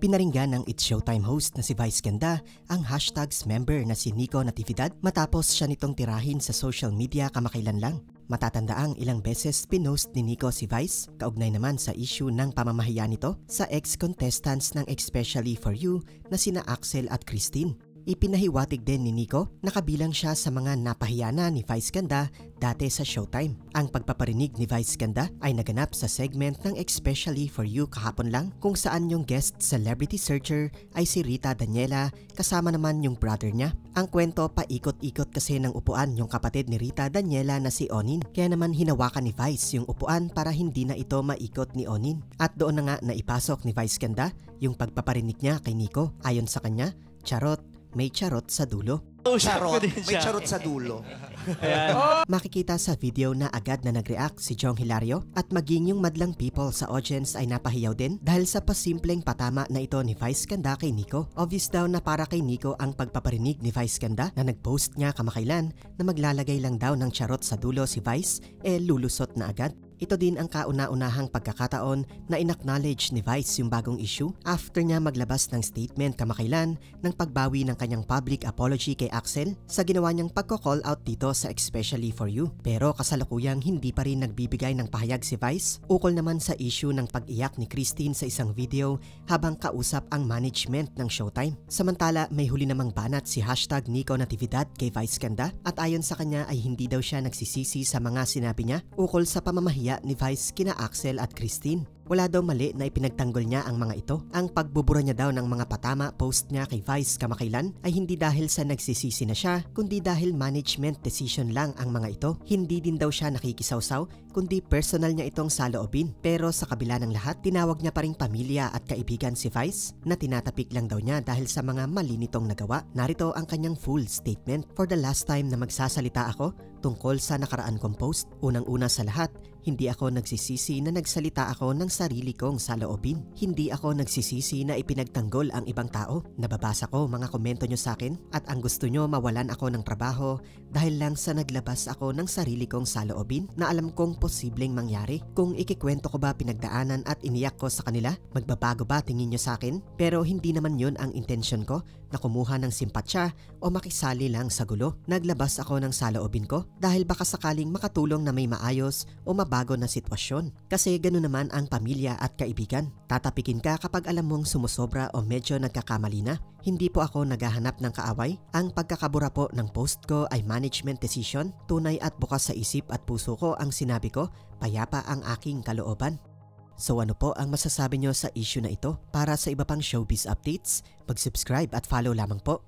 Pinaringgan ng It's Showtime host na si Vice Ganda ang hashtags member na si Nico Natividad matapos siya nitong tirahin sa social media kamakailan lang. Matatandaang ilang beses pinost ni Nico si Vice, kaugnay naman sa issue ng pamamahiya nito sa ex-contestants ng Especially For You na sina Axel at Christine. Ipinahiwatig din ni Nico na kabilang siya sa mga napahiyana ni Vice Ganda dati sa Showtime. Ang pagpaparinig ni Vice Ganda ay naganap sa segment ng Especially For You kahapon lang kung saan yung guest celebrity searcher ay si Rita Daniela kasama naman yung brother niya. Ang kwento paikot-ikot kasi ng upuan yung kapatid ni Rita Daniela na si Onin, kaya naman hinawakan ni Vice yung upuan para hindi na ito maikot ni Onin. At doon na nga naipasok ni Vice Ganda yung pagpaparinig niya kay Nico. Ayon sa kanya, charot, may charot sa dulo. Charot, may charot sa dulo. Makikita sa video na agad na nag-react si Jong Hilario at maging yung madlang people sa audience ay napahiyaw din dahil sa pasimpleng patama na ito ni Vice Ganda kay Nico. Obvious daw na para kay Nico ang pagpaparinig ni Vice Ganda na nag-post niya kamakailan na maglalagay lang daw ng charot sa dulo si Vice lulusot na agad. Ito din ang kauna-unahang pagkakataon na inacknowledge ni Vice yung bagong issue after niya maglabas ng statement kamakailan ng pagbawi ng kanyang public apology kay Axel sa ginawa niyang pagko-call out dito sa Especially For You. Pero kasalukuyang hindi pa rin nagbibigay ng pahayag si Vice ukol naman sa issue ng pag-iyak ni Christine sa isang video habang kausap ang management ng Showtime. Samantala may huli namang banat si hashtag Nico Natividad kay Vice Ganda at ayon sa kanya ay hindi daw siya nagsisisi sa mga sinabi niya ukol sa pamamahiya ni Vice kina Axel at Christine. Wala daw mali na ipinagtanggol niya ang mga ito. Ang pagbubura niya daw ng mga patama post niya kay Vice kamakailan ay hindi dahil sa nagsisisi na siya, kundi dahil management decision lang ang mga ito. Hindi din daw siya nakikisawsaw, kundi personal niya itong saloobin. Pero sa kabila ng lahat, tinawag niya pa ring pamilya at kaibigan si Vice na tinatapik lang daw niya dahil sa mga mali nitong nagawa. Narito ang kanyang full statement. For the last time na magsasalita ako tungkol sa nakaraan kong post, unang-una sa lahat, hindi ako nagsisisi na nagsalita ako ng sarili kong saloobin. Hindi ako nagsisisi na ipinagtanggol ang ibang tao. Nababasa ko mga komento nyo sa akin at ang gusto nyo mawalan ako ng trabaho dahil lang sa naglabas ako ng sarili kong saloobin na alam kong posibleng mangyari. Kung ikikwento ko ba pinagdaanan at iniyak ko sa kanila, magbabago ba tingin nyo sa akin? Pero hindi naman yun ang intensyon ko na kumuha ng simpatsya o makisali lang sa gulo. Naglabas ako ng saloobin ko dahil baka sakaling makatulong na may maayos o bago na sitwasyon. Kasi gano'n naman ang pamilya at kaibigan. Tatapikin ka kapag alam mong sumusobra o medyo nagkakamali na. Hindi po ako naghahanap ng kaaway. Ang pagkakabura po ng post ko ay management decision. Tunay at bukas sa isip at puso ko ang sinabi ko, payapa ang aking kalooban. So ano po ang masasabi nyo sa issue na ito? Para sa iba pang showbiz updates, mag-subscribe at follow lamang po.